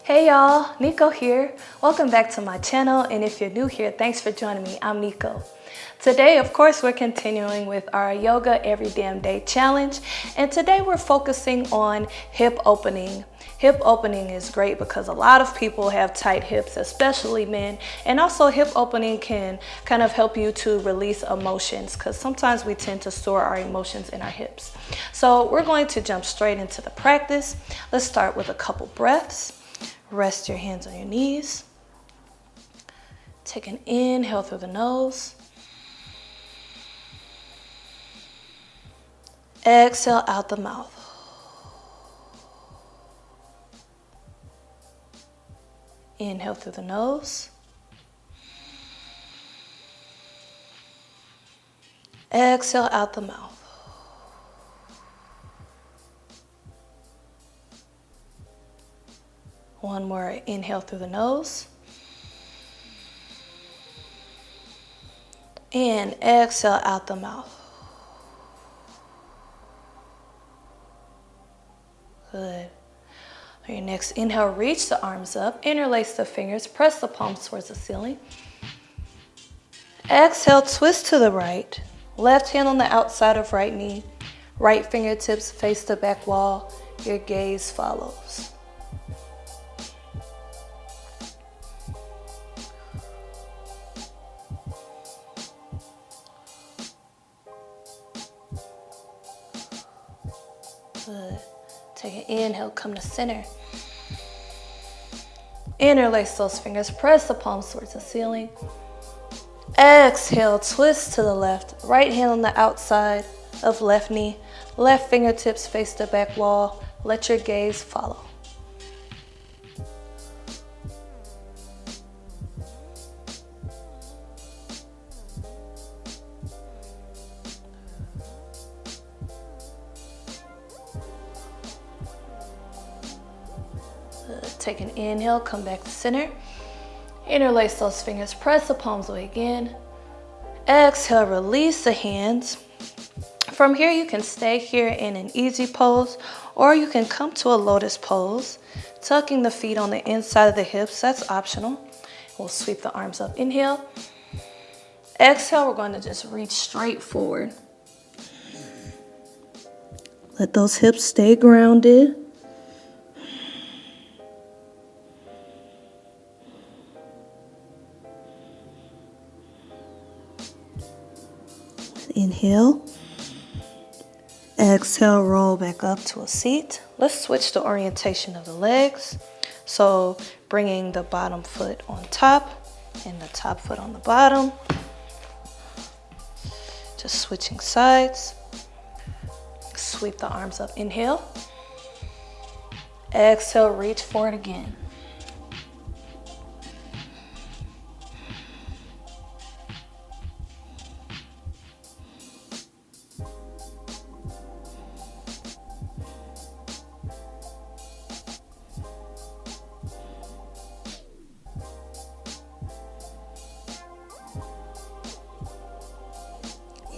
Hey y'all, Nico here. Welcome back to my channel, and if you're new here, thanks for joining me. I'm Nico. Today, of course, we're continuing with our yoga every damn day challenge, and today we're focusing on hip opening. Hip opening is great because a lot of people have tight hips, especially men, and also hip opening can kind of help you to release emotions because sometimes we tend to store our emotions in our hips. So we're going to jump straight into the practice. Let's start with a couple breaths. Rest your hands on your knees. Take an inhale through the nose. Exhale out the mouth. Inhale through the nose. Exhale out the mouth. One more inhale through the nose. And exhale out the mouth. Good. On your next inhale, reach the arms up, interlace the fingers, press the palms towards the ceiling. Exhale, twist to the right. Left hand on the outside of right knee. Right fingertips face the back wall. Your gaze follows. Good. Take an inhale, come to center. Interlace those fingers, press the palms towards the ceiling. Exhale, twist to the left. Right hand on the outside of left knee. Left fingertips face the back wall. Let your gaze follow. Take an inhale, come back to center. Interlace those fingers, press the palms away again. Exhale, release the hands. From here, you can stay here in an easy pose, or you can come to a lotus pose, tucking the feet on the inside of the hips. That's optional. We'll sweep the arms up. Inhale. Exhale, we're going to just reach straight forward. Let those hips stay grounded. Inhale. Exhale, roll back up to a seat. Let's switch the orientation of the legs. So bringing the bottom foot on top and the top foot on the bottom. Just switching sides. Sweep the arms up. Inhale. Exhale, reach forward again.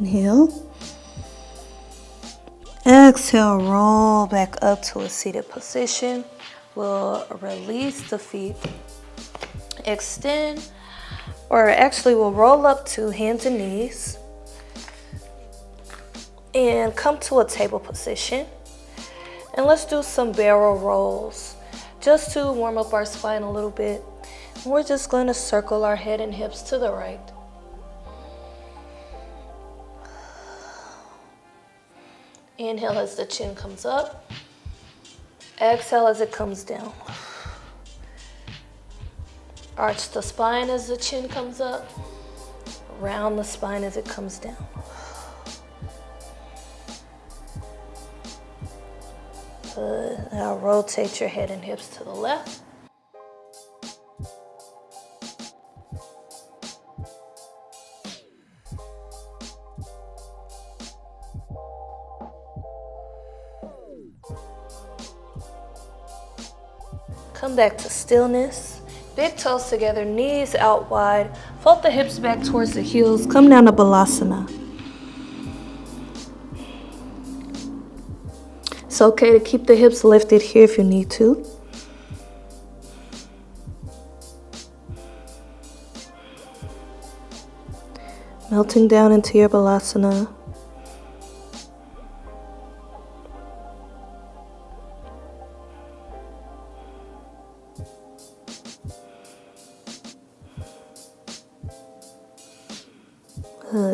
Inhale. Exhale, roll back up to a seated position. We'll release the feet. Extend, or actually we'll roll up to hands and knees. And come to a table position. And let's do some barrel rolls just to warm up our spine a little bit. We're just going to circle our head and hips to the right. Inhale as the chin comes up. Exhale as it comes down. Arch the spine as the chin comes up. Round the spine as it comes down. Good. Now rotate your head and hips to the left. Come back to stillness. Big toes together, knees out wide. Fold the hips back towards the heels. Come down to Balasana. It's okay to keep the hips lifted here if you need to. Melting down into your balasana.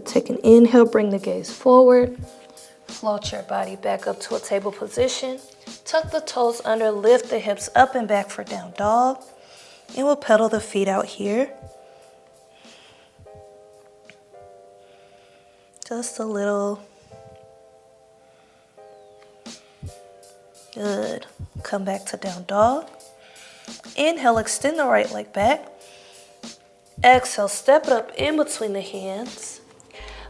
Take an inhale, bring the gaze forward. Float your body back up to a table position. Tuck the toes under, lift the hips up and back for down dog. And we'll pedal the feet out here. Just a little. Good. Come back to down dog. Inhale, extend the right leg back. Exhale, step it up in between the hands.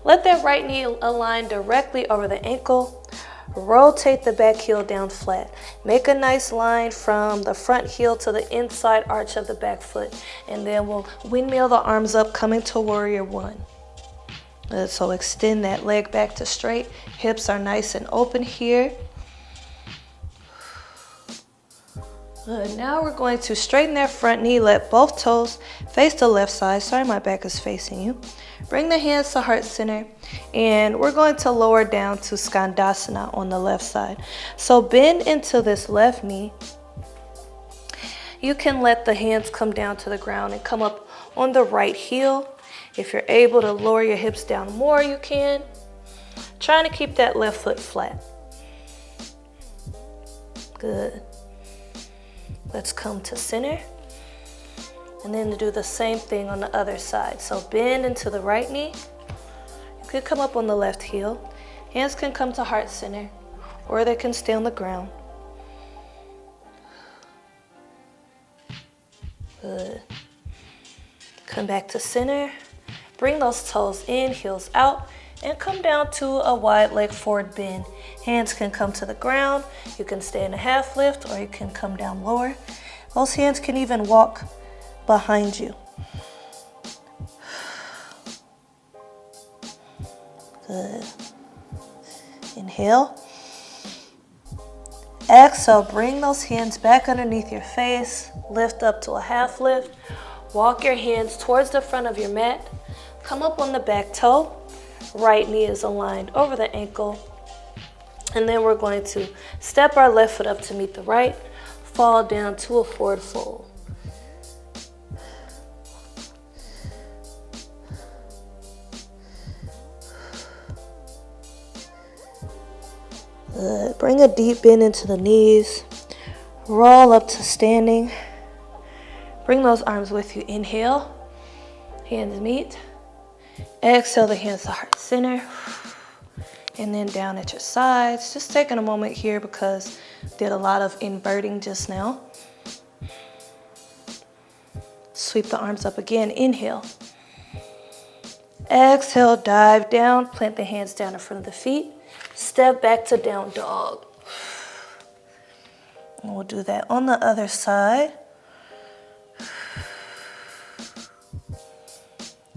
Let that right knee align directly over the ankle. Rotate the back heel down flat. Make a nice line from the front heel to the inside arch of the back foot. And then we'll windmill the arms up, coming to warrior one. So extend that leg back to straight. Hips are nice and open here. Good. Now we're going to straighten that front knee. Let both toes face the left side. Sorry, my back is facing you. Bring the hands to heart center. And we're going to lower down to Skandasana on the left side. So bend into this left knee. You can let the hands come down to the ground and come up on the right heel. If you're able to lower your hips down more, you can. Trying to keep that left foot flat. Good. Let's come to center. And then do the same thing on the other side. So bend into the right knee. You could come up on the left heel. Hands can come to heart center, or they can stay on the ground. Good. Come back to center. Bring those toes in, heels out, and come down to a wide leg forward bend. Hands can come to the ground. You can stay in a half lift, or you can come down lower. Those hands can even walk behind you. Good. Inhale. Exhale, bring those hands back underneath your face. Lift up to a half lift. Walk your hands towards the front of your mat. Come up on the back toe. Right knee is aligned over the ankle. And then we're going to step our left foot up to meet the right. Fall down to a forward fold. Good. Bring a deep bend into the knees. Roll up to standing. Bring those arms with you. Inhale. Hands meet. Exhale the hands to heart center. And then down at your sides. Just taking a moment here because did a lot of inverting just now. Sweep the arms up again. Inhale. Exhale, dive down. Plant the hands down in front of the feet. Step back to down dog. And we'll do that on the other side.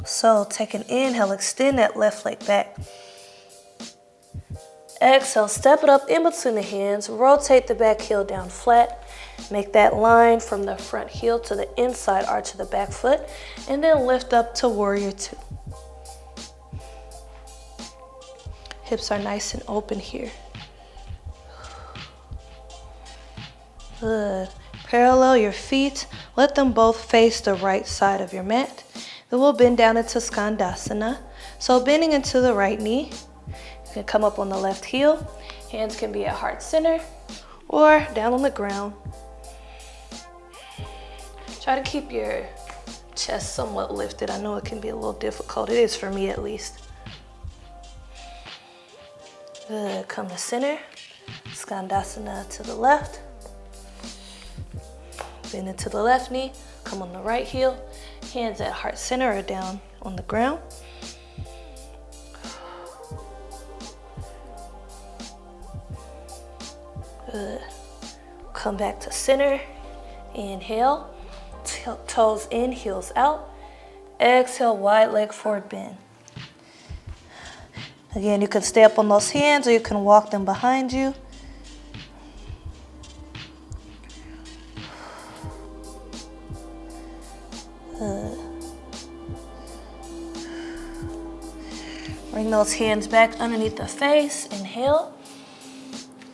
So take an inhale, extend that left leg back. Exhale, step it up in between the hands. Rotate the back heel down flat. Make that line from the front heel to the inside arch of the back foot. And then lift up to warrior two. Hips are nice and open here. Good. Parallel your feet. Let them both face the right side of your mat. Then we'll bend down into Skandasana. So bending into the right knee. You can come up on the left heel. Hands can be at heart center or down on the ground. Try to keep your chest somewhat lifted. I know it can be a little difficult. It is for me at least. Good. Come to center. Skandasana to the left. Bend into the left knee. Come on the right heel. Hands at heart center or down on the ground. Good. Come back to center. Inhale. Toes in, heels out. Exhale, wide leg forward bend. Again, you can stay up on those hands or you can walk them behind you. Bring those hands back underneath the face. Inhale.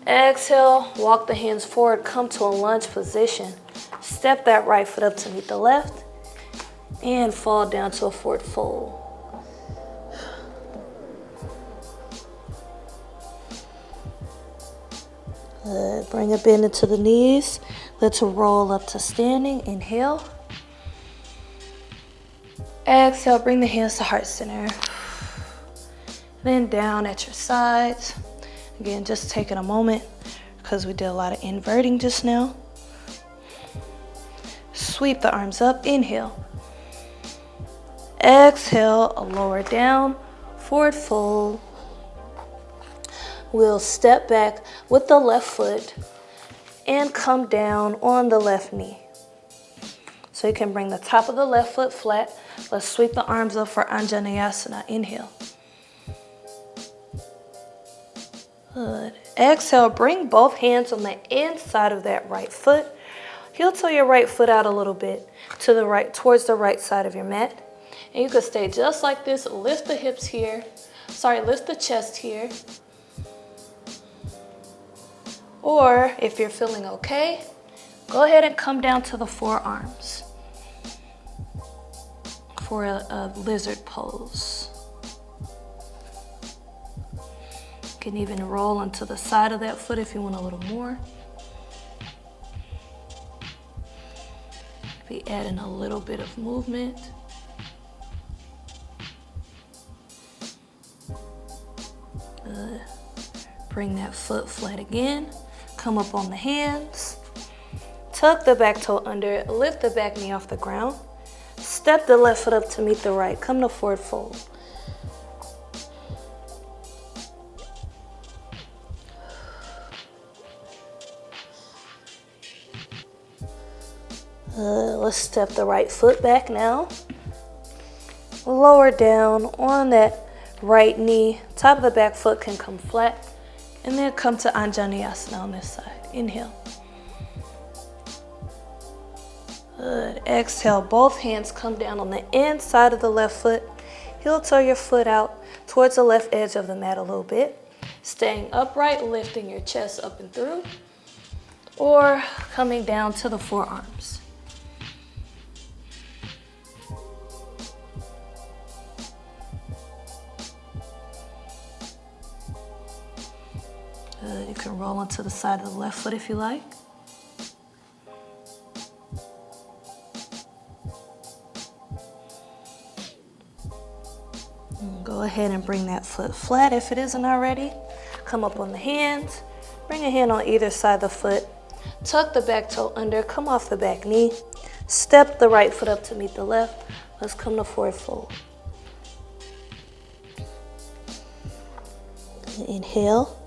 Exhale, walk the hands forward, come to a lunge position. Step that right foot up to meet the left and fall down to a forward fold. Good. Bring a bend into the knees. Let's roll up to standing. Inhale. Exhale, bring the hands to heart center. Then down at your sides. Again, just taking a moment because we did a lot of inverting just now. Sweep the arms up. Inhale. Exhale, lower down, forward fold. We'll step back with the left foot and come down on the left knee. So you can bring the top of the left foot flat. Let's sweep the arms up for Anjaneyasana. Inhale. Good. Exhale, bring both hands on the inside of that right foot. Heel toe your right foot out a little bit to the right, towards the right side of your mat. And you can stay just like this. Lift the hips here. Lift the chest here. Or if you're feeling okay, go ahead and come down to the forearms for a lizard pose. You can even roll onto the side of that foot if you want a little more. Be adding a little bit of movement. Good. Bring that foot flat again. Come up on the hands. Tuck the back toe under. Lift the back knee off the ground. Step the left foot up to meet the right. Come to forward fold. Let's step the right foot back now. Lower down on that right knee. Top of the back foot can come flat. And then come to Anjaneyasana on this side. Inhale. Good. Exhale. Both hands come down on the inside of the left foot. Heel toe your foot out towards the left edge of the mat a little bit. Staying upright, lifting your chest up and through. Or coming down to the forearms. Good. You can roll onto the side of the left foot if you like. And go ahead and bring that foot flat if it isn't already. Come up on the hands. Bring a hand on either side of the foot. Tuck the back toe under. Come off the back knee. Step the right foot up to meet the left. Let's come to forward fold. Inhale.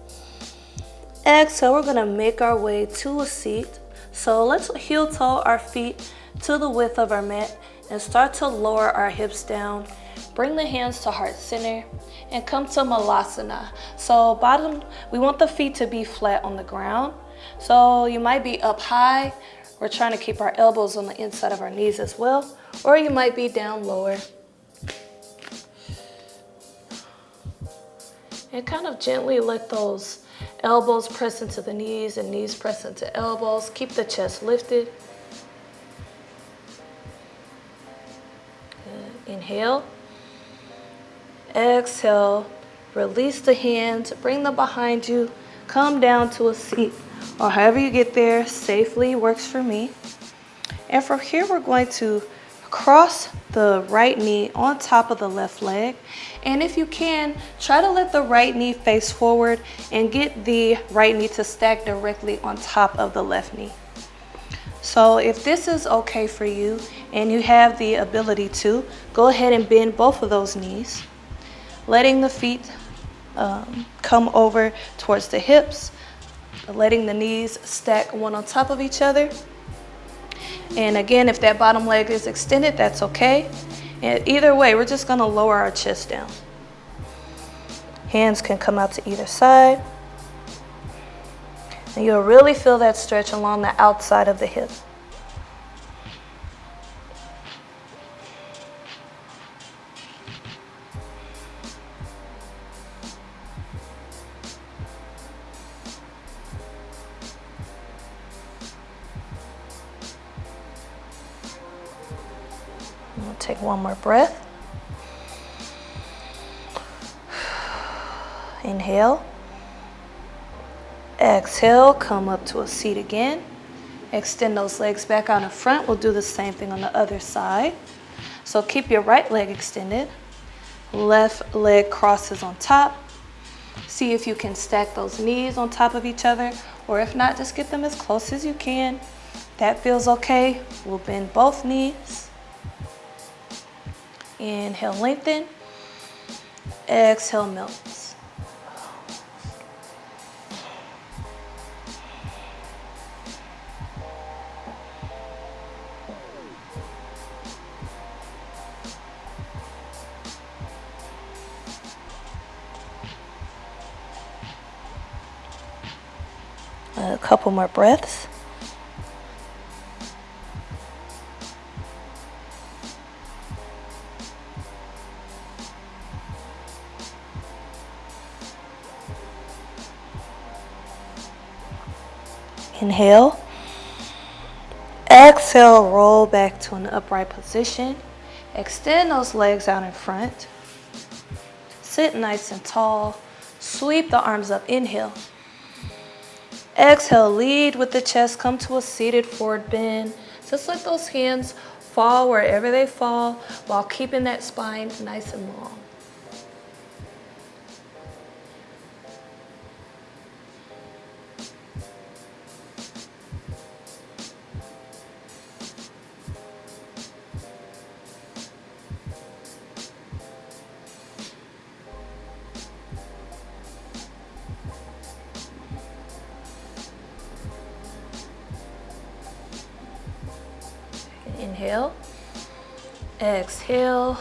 Exhale, we're gonna make our way to a seat. So let's heel toe our feet to the width of our mat and start to lower our hips down. Bring the hands to heart center and come to Malasana. So bottom, we want the feet to be flat on the ground. So you might be up high. We're trying to keep our elbows on the inside of our knees as well. Or you might be down lower. And kind of gently let those elbows press into the knees and knees press into elbows. Keep the chest lifted. Good. Inhale. Exhale. Release the hands. Bring them behind you. Come down to a seat or however you get there safely works for me. And from here, we're going to cross the right knee on top of the left leg. And if you can, try to let the right knee face forward and get the right knee to stack directly on top of the left knee. So if this is okay for you and you have the ability to, go ahead and bend both of those knees, letting the feet come over towards the hips, letting the knees stack one on top of each other. And again, if that bottom leg is extended, that's okay. And either way, we're just gonna lower our chest down. Hands can come out to either side. And you'll really feel that stretch along the outside of the hip. I'm gonna take one more breath. Inhale. Exhale, come up to a seat again. Extend those legs back out in front. We'll do the same thing on the other side. So keep your right leg extended. Left leg crosses on top. See if you can stack those knees on top of each other, or if not, just get them as close as you can. If that feels okay, we'll bend both knees. Inhale, lengthen. Exhale, melts. A couple more breaths. Inhale. Exhale, roll back to an upright position. Extend those legs out in front. Sit nice and tall. Sweep the arms up. Inhale. Exhale, lead with the chest. Come to a seated forward bend. Just let those hands fall wherever they fall while keeping that spine nice and long. Inhale, exhale,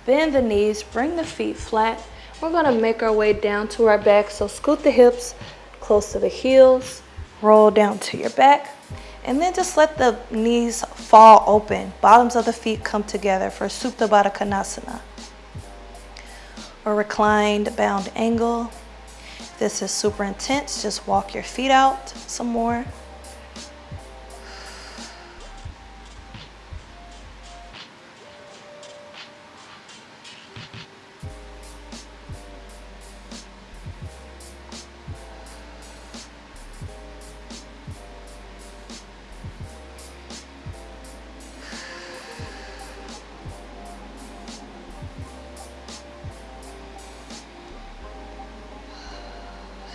bend the knees, bring the feet flat. We're gonna make our way down to our back. So scoot the hips close to the heels, roll down to your back, and then just let the knees fall open. Bottoms of the feet come together for Supta Baddha Konasana, or reclined bound angle. If this is super intense, just walk your feet out some more.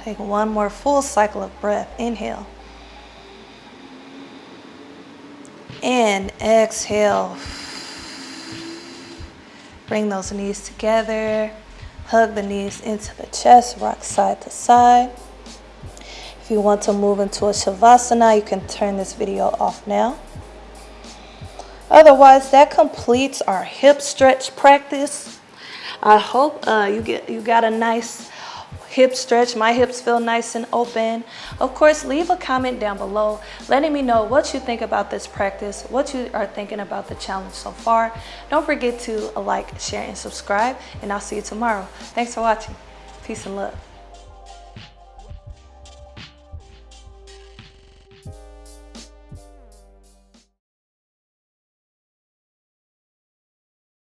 Take one more full cycle of breath. Inhale. And exhale. Bring those knees together. Hug the knees into the chest. Rock side to side. If you want to move into a Shavasana, you can turn this video off now. Otherwise, that completes our hip stretch practice. I hope you got a nice hip stretch. My hips feel nice and open. Of course, leave a comment down below letting me know what you think about this practice, what you are thinking about the challenge so far. Don't forget to like, share, and subscribe, and I'll see you tomorrow. Thanks for watching. Peace and love.